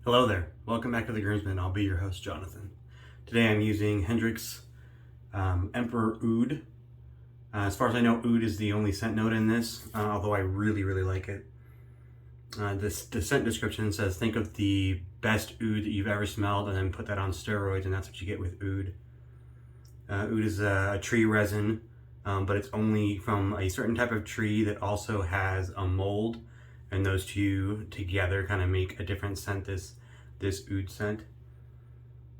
Hello there, welcome back to The Groomsman. I'll be your host, Jonathan. Today I'm using Hendrix Emperor Oud. As far as I know, Oud is the only scent note in this, although I really like it. The scent description says, think of the best oud that you've ever smelled and then put that on steroids, and that's what you get with oud. Oud is a tree resin, but it's only from a certain type of tree that also has a mold, and those two together kind of make a different scent, this oud scent,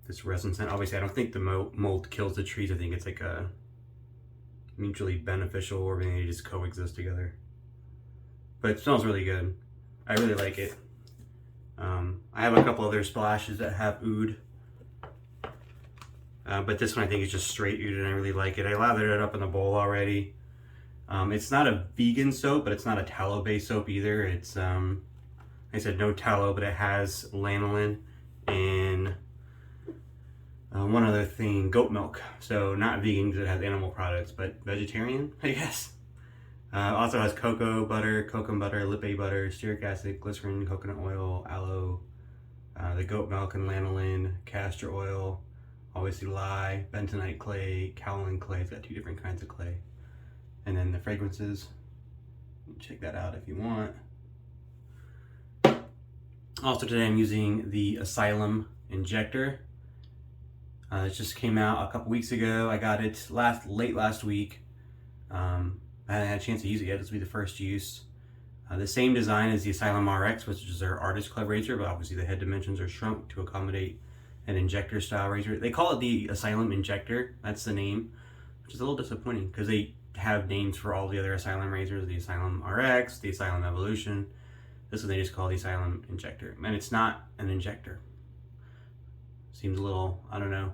this resin scent. Obviously, I don't think the mold kills the trees. I think it's like a mutually beneficial, or maybe they just coexist together. But it smells really good. I really like it. I have a couple other splashes that have oud, but this one I think is just straight oud, and I really like it. I lathered it up in the bowl already. It's not a vegan soap, but it's not a tallow-based soap either. It's, I said no tallow, but it has lanolin and one other thing, goat milk. So not vegan because it has animal products, but vegetarian, I guess. Also has cocoa butter, lipase butter, stearic acid, glycerin, coconut oil, aloe, the goat milk and lanolin, castor oil, obviously lye, bentonite clay, kaolin clay. It's got two different kinds of clay. And then the fragrances, check that out if you want. Also today I'm using the Asylum Injector. It just came out a couple weeks ago. I got it late last week. I haven't had a chance to use it yet. This will be the first use. The same design as the Asylum RX, which is their Artist Club razor, but obviously the head dimensions are shrunk to accommodate an injector style razor. They call it the Asylum Injector. That's the name, which is a little disappointing because they have names for all the other Asylum razors, the Asylum RX, the Asylum Evolution. This one they just call the Asylum Injector. And it's not an injector. Seems a little, I don't know.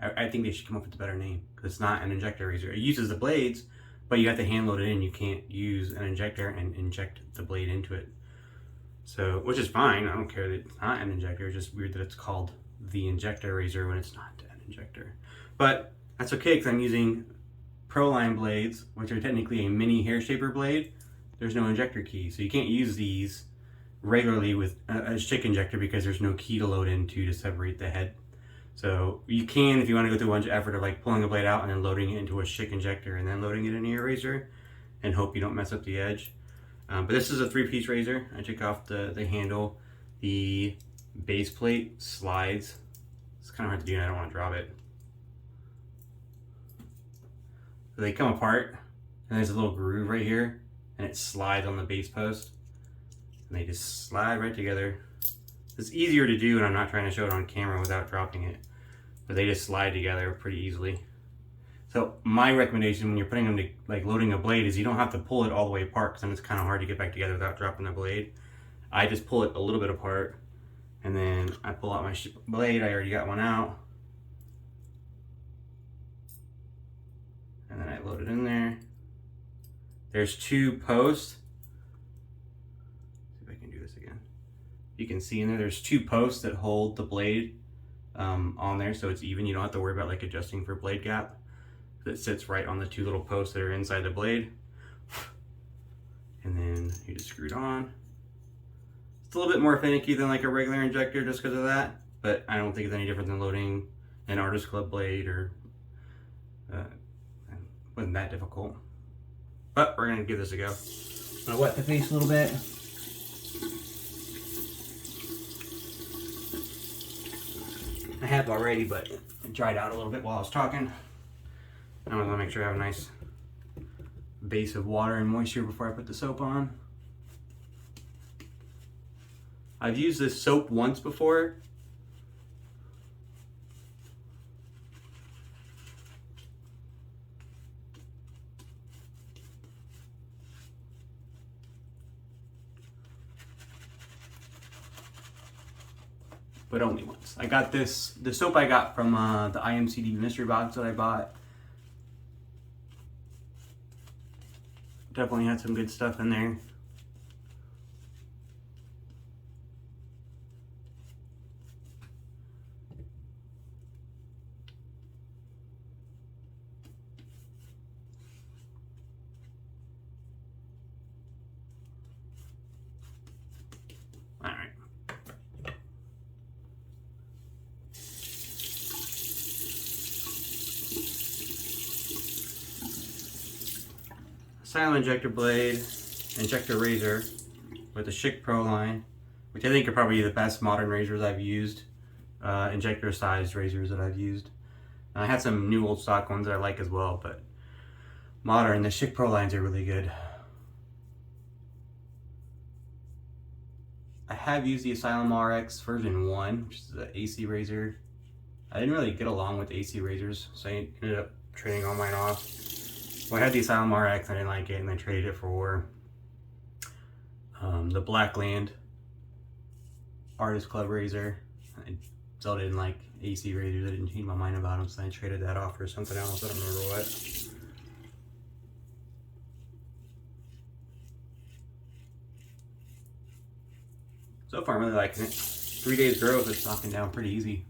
I think they should come up with a better name because it's not an injector razor. It uses the blades, but you have to hand load it in. You can't use an injector and inject the blade into it. So, which is fine. I don't care that it's not an injector. It's just weird that it's called the injector razor when it's not an injector. But that's okay because I'm using Proline blades, which are technically a mini hair shaper blade. There's no injector key, so you can't use these regularly with a Schick injector because there's no key to load into to separate the head. So you can, if you want to go through a bunch of effort of like pulling the blade out and then loading it into a Schick injector and then loading it into your razor and hope you don't mess up the edge. But this is a 3-piece razor. I took off the handle. The base plate slides. It's kind of hard to do and I don't want to drop it. So they come apart and there's a little groove right here and it slides on the base post and they just slide right together. It's easier to do and I'm not trying to show it on camera without dropping it, but they just slide together pretty easily. So my recommendation when you're putting them to like loading a blade is you don't have to pull it all the way apart because then it's kind of hard to get back together without dropping the blade. I just pull it a little bit apart and then I pull out my blade. I already got one out. And then I load it in there. There's two posts. See if I can do this again. You can see in there, there's two posts that hold the blade on there so it's even. You don't have to worry about like adjusting for blade gap. It sits right on the two little posts that are inside the blade. And then you just screw it on. It's a little bit more finicky than like a regular injector just because of that, but I don't think it's any different than loading an Artist Club blade or wasn't that difficult. But we're gonna give this a go. I'm gonna wet the face a little bit. I have already, but it dried out a little bit while I was talking. I want to make sure I have a nice base of water and moisture before I put the soap on. I've used this soap once before. But only once. I got the soap I got from the IMCD mystery box that I bought. Definitely had some good stuff in there. Asylum Injector blade, injector razor with the Schick Proline, which I think are probably the best modern razors I've used. Injector sized razors that I've used. I had some new old stock ones that I like as well, but modern, the Schick Prolines are really good. I have used the Asylum RX version 1, which is the AC razor. I didn't really get along with AC razors, so I ended up trading all mine off. Well, I had the Asylum RX, I didn't like it, and I traded it for the Blackland Artist Club razor. I still didn't like AC razors, I didn't change my mind about them, so I traded that off for something else, I don't remember what. So far I'm really liking it. 3 days growth, it's knocking down pretty easy.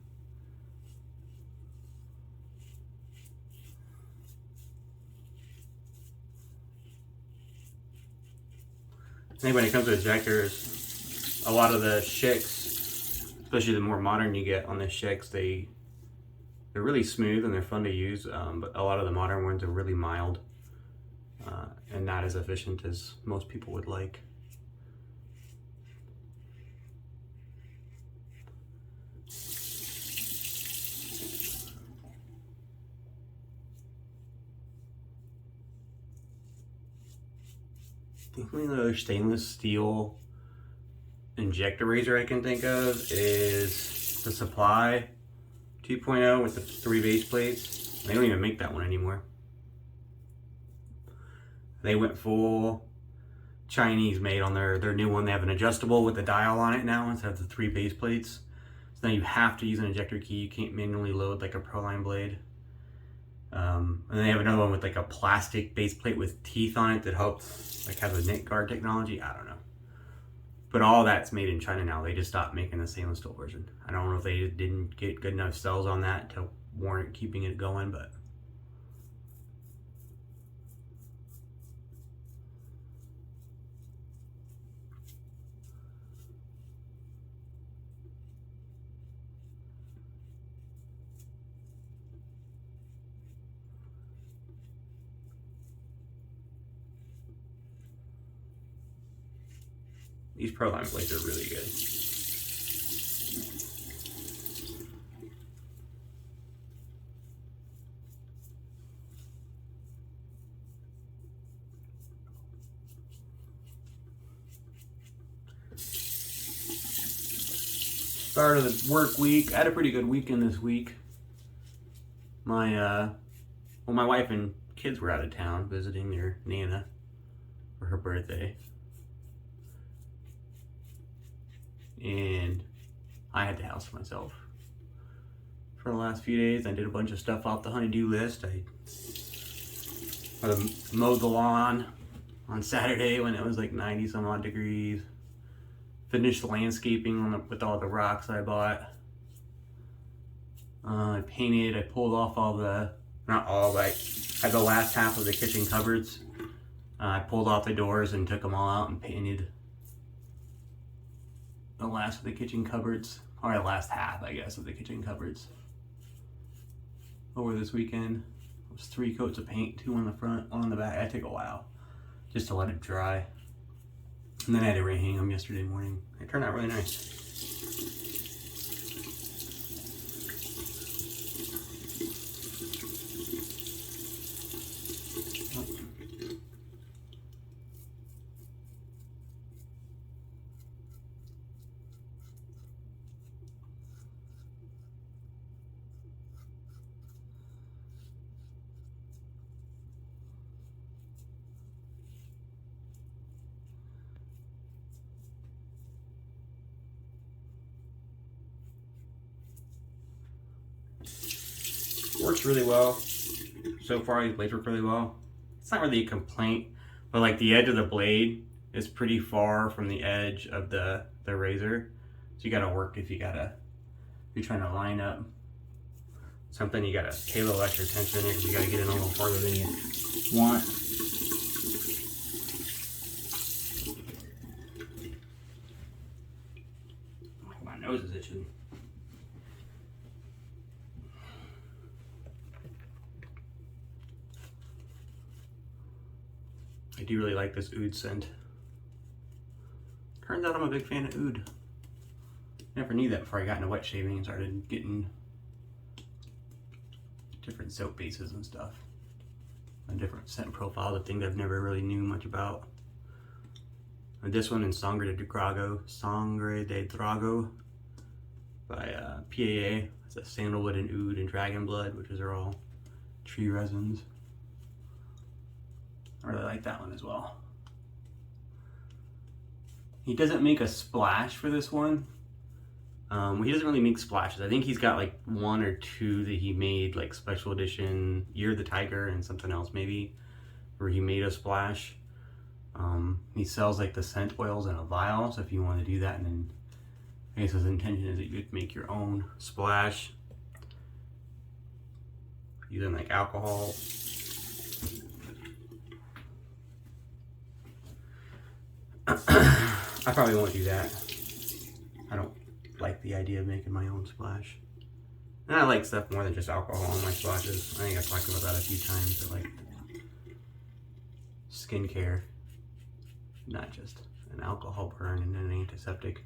I think when it comes to injectors, a lot of the Schicks, especially the more modern you get on the Schicks, they're really smooth and they're fun to use, but a lot of the modern ones are really mild and not as efficient as most people would like. The only other stainless steel injector razor I can think of is the Supply 2.0 with the 3 base plates. They don't even make that one anymore. They went full Chinese made on their new one. They have an adjustable with the dial on it now instead of the 3 base plates. So now you have to use an injector key. You can't manually load like a Proline blade. And then they have another one with like a plastic base plate with teeth on it that helps like have a knit guard technology. I don't know. But all that's made in China now. They just stopped making the stainless steel version. I don't know if they didn't get good enough sales on that to warrant keeping it going, but these Proline blades are really good. Start of the work week. I had a pretty good weekend this week. My wife and kids were out of town visiting their Nana for her birthday. And I had the house to myself for the last few days. I did a bunch of stuff off the honey-do list. I mowed the lawn on Saturday when it was like 90 some odd degrees. Finished the landscaping with all the rocks I bought. I painted, I pulled off all the, not all, but I had the last half of the kitchen cupboards. I pulled off the doors and took them all out and painted the last of the kitchen cupboards, or the last half, I guess, of the kitchen cupboards over this weekend. It was 3 coats of paint, 2 on the front, 1 on the back. It took a while just to let it dry. And then I had to re-hang them yesterday morning. They turned out really nice. Works really well. So far, these blades work really well. It's not really a complaint, but like the edge of the blade is pretty far from the edge of the razor. So you gotta work if you're trying to line up something, you gotta pay a little extra attention in it because you gotta get in a little farther than you want. My nose is itching. I do really like this oud scent. Turns out I'm a big fan of oud. Never knew that before I got into wet shaving and started getting different soap bases and stuff. A different scent profile, the thing I've never really knew much about. And this one in Sangre De Drago by PAA. It's a sandalwood and oud and dragon blood, which are all tree resins. I really like that one as well. He doesn't make a splash for this one. He doesn't really make splashes. I think he's got like 1 or 2 that he made, like special edition Year of the Tiger and something else maybe, where he made a splash. He sells like the scent oils in a vial, so if you want to do that, and then I guess his intention is that you would make your own splash using like alcohol. I probably won't do that. I don't like the idea of making my own splash. And I like stuff more than just alcohol on my splashes. I think I've talked about that a few times. I like skincare, not just an alcohol burn and an antiseptic.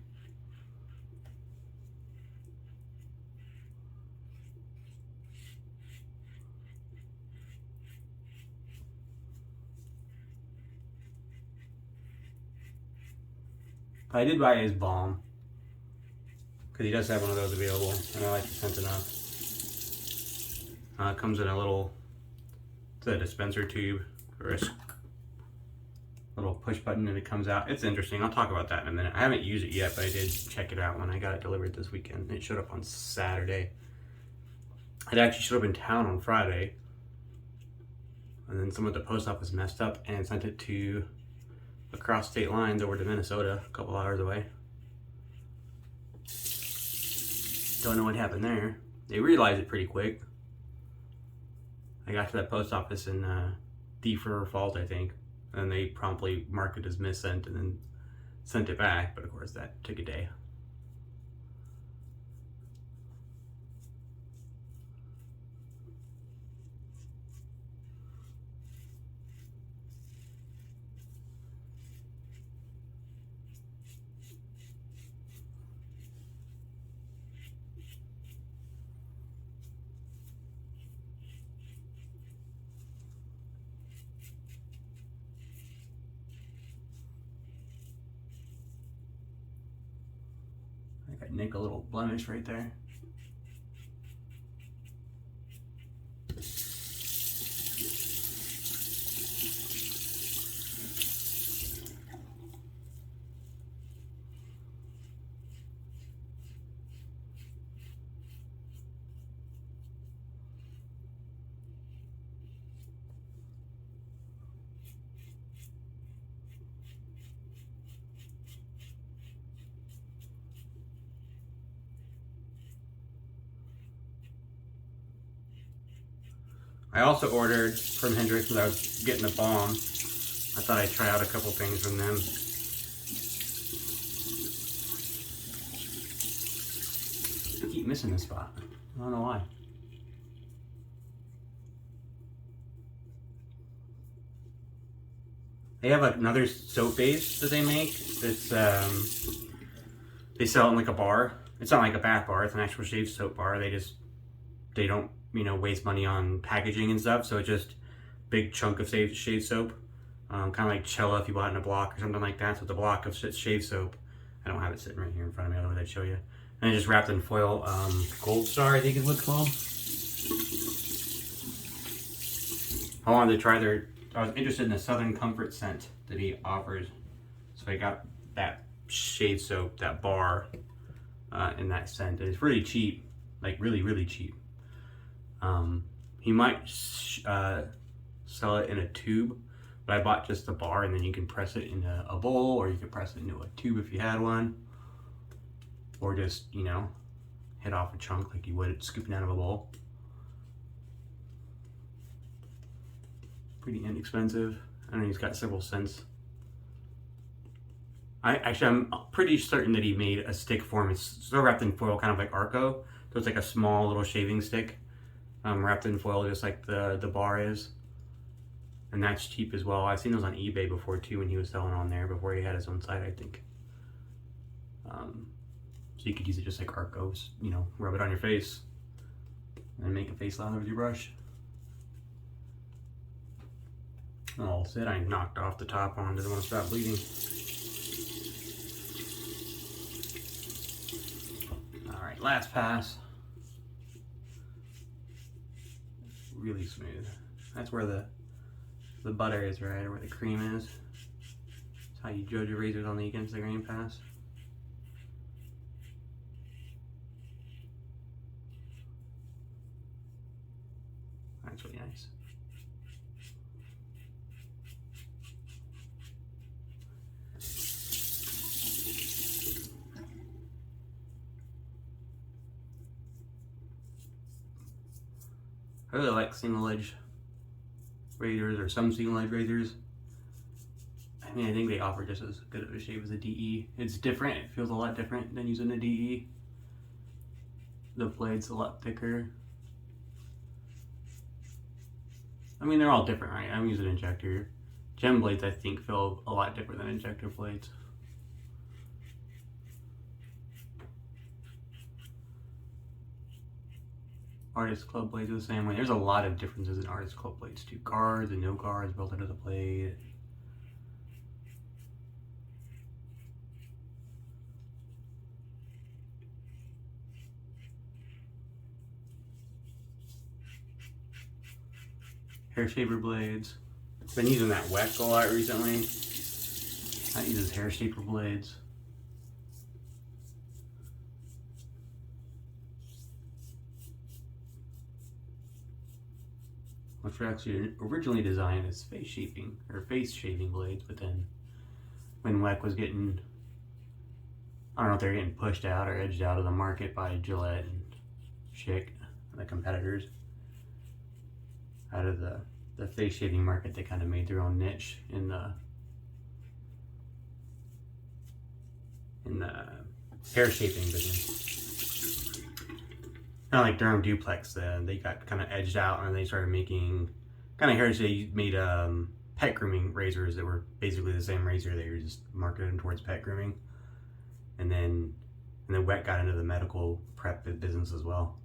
I did buy his Balm, because he does have one of those available, and I like the scent enough. It comes in a little, it's a dispenser tube, or a little push button, and it comes out. It's interesting. I'll talk about that in a minute. I haven't used it yet, but I did check it out when I got it delivered this weekend. It showed up on Saturday. It actually showed up in town on Friday, and then someone at the post office messed up and sent it to across state lines over to Minnesota, a couple hours away. Don't know what happened there. They realized it pretty quick. I got to that post office in Defer Falls, I think, and they promptly marked it as missent and then sent it back, but of course that took a day. I got nick a little blemish right there. I also ordered from Hendrix when I was getting the Balm. I thought I'd try out a couple things from them. I keep missing this spot. I don't know why. They have another soap base that they make. It's they sell it in like a bar. It's not like a bath bar. It's an actual shave soap bar. They don't, you know, waste money on packaging and stuff. So it's just big chunk of shave soap, kind of like Cella if you bought it in a block or something like that. So it's a block of shave soap. I don't have it sitting right here in front of me, otherwise I'd show you. And it's just wrapped in foil. Gold Star, I think is what it's called. I wanted to try I was interested in the Southern Comfort scent that he offers. So I got that shave soap, that bar, in that scent. It's really cheap, like really, really cheap. He might sell it in a tube, but I bought just the bar, and then you can press it in a bowl, or you can press it into a tube if you had one, or just, you know, hit off a chunk like you would scooping out of a bowl. Pretty inexpensive. I know he's got several scents. I'm pretty certain that he made a stick form. It's still wrapped in foil, kind of like Arco. So it's like a small little shaving stick, wrapped in foil, just like the bar is. And that's cheap as well. I've seen those on eBay before too when he was selling on there before he had his own site, I think. So you could use it just like Arcos, you know, rub it on your face and make a face lather with your brush. All set, I knocked off the top on, doesn't want to stop bleeding. Alright, last pass. Really smooth. That's where the butter is, right? Or where the cream is. That's how you judge your razors on the against the grain pass. That's really nice. I really like single edge razors, or some single edge razors. I mean, I think they offer just as good of a shape as a DE. It's different, it feels a lot different than using a DE. The blade's a lot thicker. I mean, they're all different, right? I'm using injector. Gem blades, I think, feel a lot different than injector blades. Artist Club blades are the same way. There's a lot of differences in Artist Club blades too. Guards and no guards built into the blade. Hair shaper blades. Been using that Weck a lot recently. That uses hair shaper blades. Which were actually originally designed as face shaping or face shaving blades, but then when Weck was getting, I don't know if they're getting pushed out or edged out of the market by Gillette and Schick and the competitors. Out of the face shaving market, they kind of made their own niche in the hair shaping business. Kind of like Durham Duplex, they got kind of edged out and they started making kind of hair shape, made pet grooming razors that were basically the same razor. They were just marketed towards pet grooming, and then Weck got into the medical prep business as well.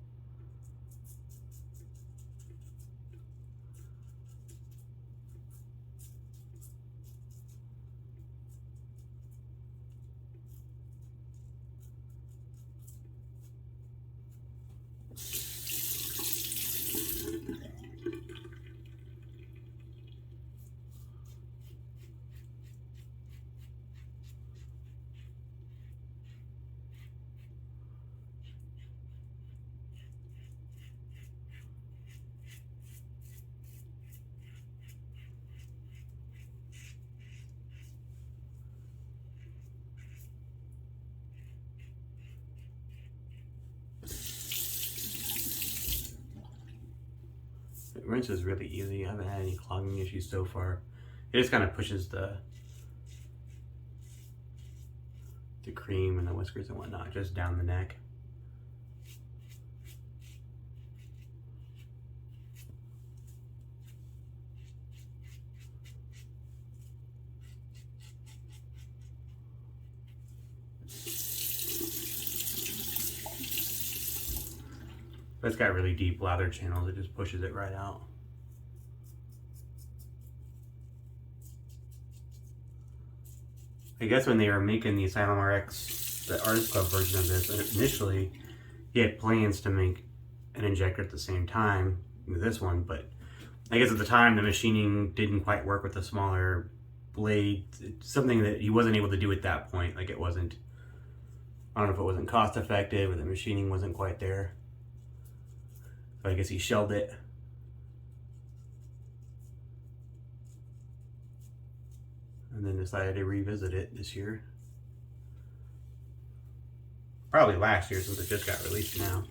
The rinse is really easy. I haven't had any clogging issues so far. It just kind of pushes the cream and the whiskers and whatnot just down the neck. But it's got really deep lather channels. It just pushes it right out. I guess when they were making the Asylum RX, the Artist Club version of this, initially he had plans to make an injector at the same time with this one, but I guess at the time the machining didn't quite work with the smaller blade. It's something that he wasn't able to do at that point. Like, it wasn't, I don't know if it wasn't cost effective or the machining wasn't quite there. So I guess he shelved it. And then decided to revisit it this year. Probably last year, since it just got released now.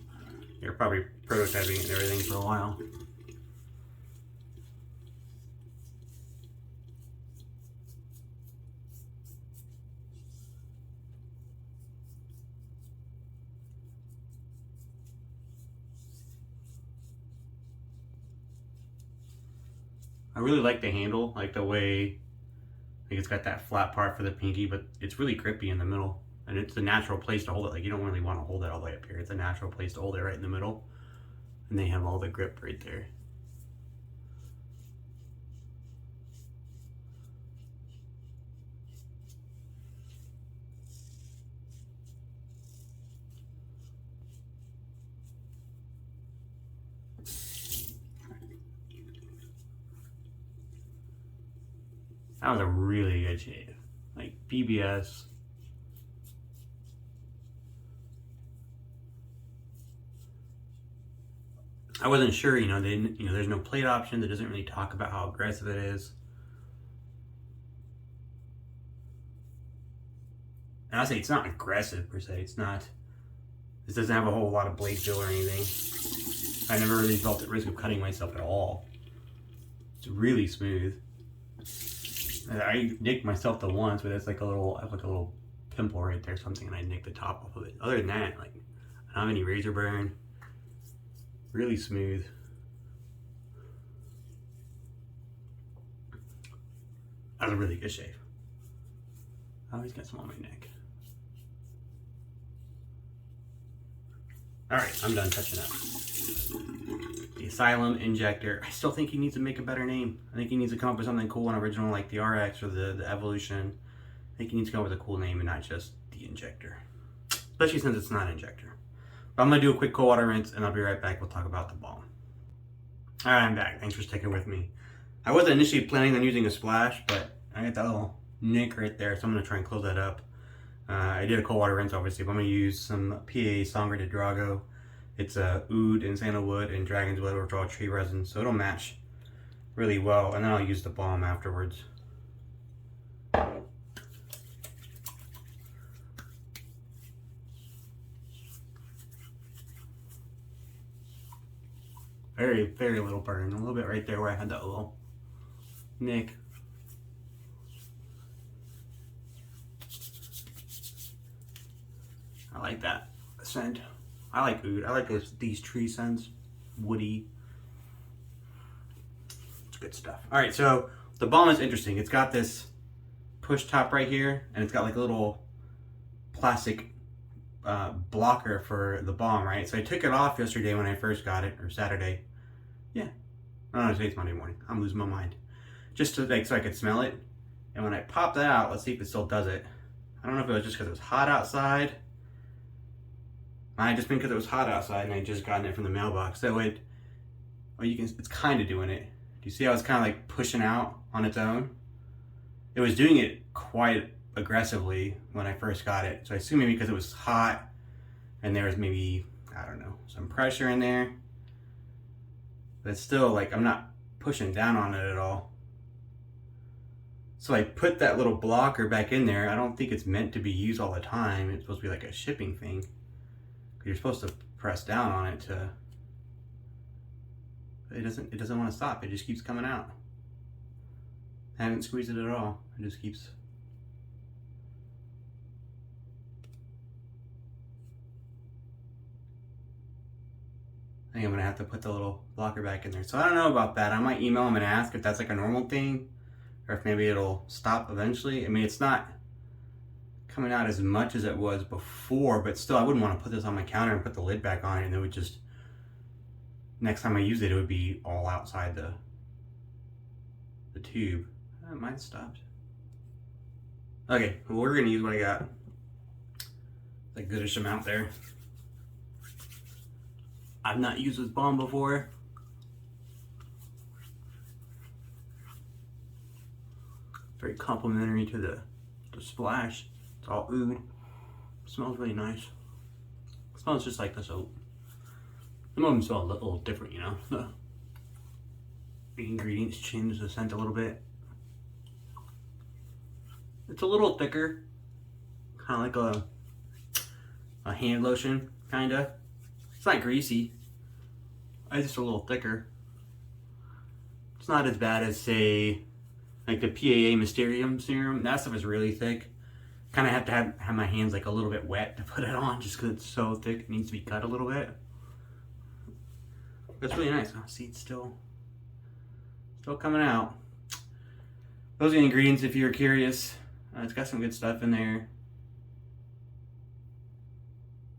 They're probably prototyping it and everything for a while. I really like the handle, like the way like it's got that flat part for the pinky, but it's really grippy in the middle. And it's a natural place to hold it. Like, you don't really want to hold it all the way up here. It's a natural place to hold it right in the middle. And they have all the grip right there. That was a really good shave. Like BBS. I wasn't sure, there's no plate option that doesn't really talk about how aggressive it is. And I'll say it's not aggressive per se. This doesn't have a whole lot of blade fill or anything. I never really felt at risk of cutting myself at all. It's really smooth. I nicked myself the once, but it's like I have like a little pimple right there or something, and I nicked the top off of it. Other than that, like, I don't have any razor burn. Really smooth. That was a really good shave. I always got some on my neck. Alright, I'm done touching up. The Asylum Injector. I still think he needs to make a better name. I think he needs to come up with something cool and original like the RX or the Evolution. I think he needs to come up with a cool name and not just the Injector. Especially since it's not an Injector. But I'm going to do a quick cold water rinse and I'll be right back. We'll talk about the Balm. Alright, I'm back. Thanks for sticking with me. I wasn't initially planning on using a splash, but I got that little nick right there, so I'm going to try and close that up. I did a cold water rinse, obviously, but I'm going to use some PA Sangre De Drago. It's oud and sandalwood and dragon's wood, which are all tree resin, so it'll match really well. And then I'll use the balm afterwards. Very, very little burn. A little bit right there where I had that little nick. I like that scent. I like oud. I like these tree scents. Woody. It's good stuff. Alright, so the balm is interesting. It's got this push top right here, and it's got like a little plastic blocker for the balm, right? So I took it off yesterday when I first got it, or Saturday. Yeah. Oh, no, today's Monday morning. I'm losing my mind. Just to, like, so I could smell it. And when I popped that out, let's see if it still does it. I don't know if it was just because it was hot outside. Might have just been because it was hot outside and I just gotten it from the mailbox. That way, it's kind of doing it. Do you see how it's kind of like pushing out on its own? It was doing it quite aggressively when I first got it. So I assume maybe because it was hot and there was maybe, I don't know, some pressure in there. But still, like, I'm not pushing down on it at all. So I put that little blocker back in there. I don't think it's meant to be used all the time. It's supposed to be like a shipping thing. You're supposed to press down on it to, it doesn't want to stop. It just keeps coming out. I haven't squeezed it at all. It just keeps. I think I'm gonna have to put the little blocker back in there. So I don't know about that. I might email them and ask if that's like a normal thing, or if maybe it'll stop eventually. I mean, it's not coming out as much as it was before, but still, I wouldn't want to put this on my counter and put the lid back on it, and it would just, next time I use it, it would be all outside the tube. It might have stopped. Okay, well, we're gonna use what I got. It's a goodish amount there. I've not used this balm before. Very complimentary to the splash. It's all oud. Smells really nice. It smells just like the soap. Some of them smell a little different, you know. The ingredients change the scent a little bit. It's a little thicker, kind of like a hand lotion, kinda. It's not greasy. It's just a little thicker. It's not as bad as, say, like the PAA Mysterium serum. That stuff is really thick. Kind of have to have my hands like a little bit wet to put it on, just because it's so thick. It needs to be cut a little bit. But it's really nice. Oh, see, it's still Still coming out. Those are the ingredients if you're curious. It's got some good stuff in there.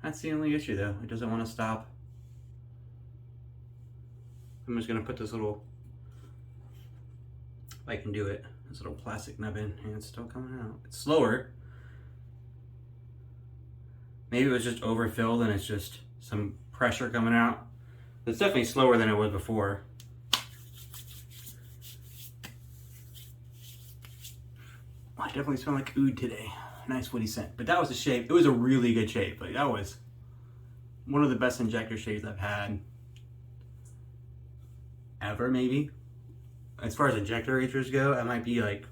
That's the only issue though. It doesn't want to stop. I'm just gonna put this little, if I can do it, this little plastic nub in, and it's still coming out. It's slower. Maybe it was just overfilled and it's just some pressure coming out. It's definitely slower than it was before. I definitely smell like oud today. Nice woody scent. But that was a shave. It was a really good shave. Like, that was one of the best injector shaves I've had ever, maybe. As far as injector razors go, it might be like,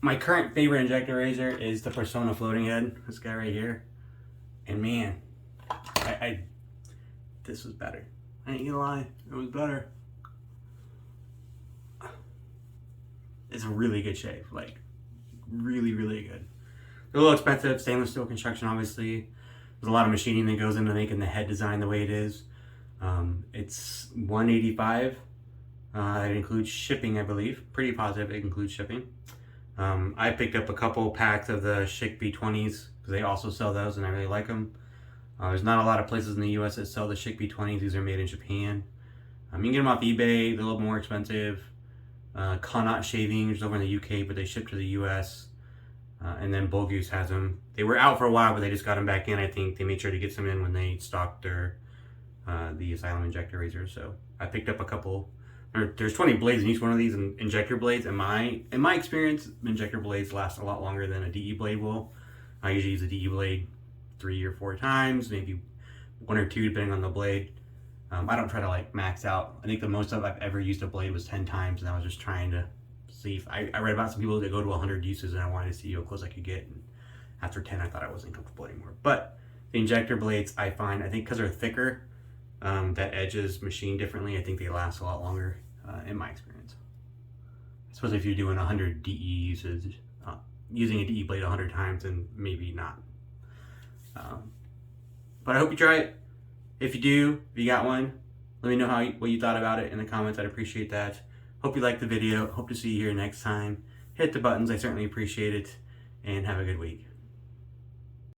my current favorite injector razor is the Persona Floating Head. This guy right here. And man, this was better. I ain't gonna lie, it was better. It's a really good shave, like really, really good. They're a little expensive, stainless steel construction, obviously. There's a lot of machining that goes into making the head design the way it is. It's $185. It includes shipping, I believe. Pretty positive it includes shipping. I picked up a couple packs of the Schick B20s because they also sell those and I really like them. There's not a lot of places in the US that sell the Schick B20s. These are made in Japan. You can get them off eBay. They're a little more expensive. Connaught Shaving is over in the UK, but they ship to the US. And then Bull Goose has them. They were out for a while, but they just got them back in. I think they made sure to get some in when they stocked their the Asylum Injector razors. So I picked up a couple. There's 20 blades in each one of these injector blades. In my experience, injector blades last a lot longer than a DE blade will. I usually use a DE blade 3 or 4 times, maybe 1 or 2 depending on the blade. I don't try to like max out. I think the most I've ever used a blade was 10 times, and I was just trying to see if I read about some people that go to 100 uses, and I wanted to see how close I could get. And after 10, I thought I wasn't comfortable anymore. But the injector blades, I find, I think because they're thicker, that edge is machined differently. I think they last a lot longer, in my experience. Especially if you're doing 100 DE uses, using a DE blade 100 times, and maybe not. But I hope you try it. If you do, if you got one, let me know what you thought about it in the comments. I'd appreciate that. Hope you liked the video. Hope to see you here next time. Hit the buttons. I certainly appreciate it. And have a good week.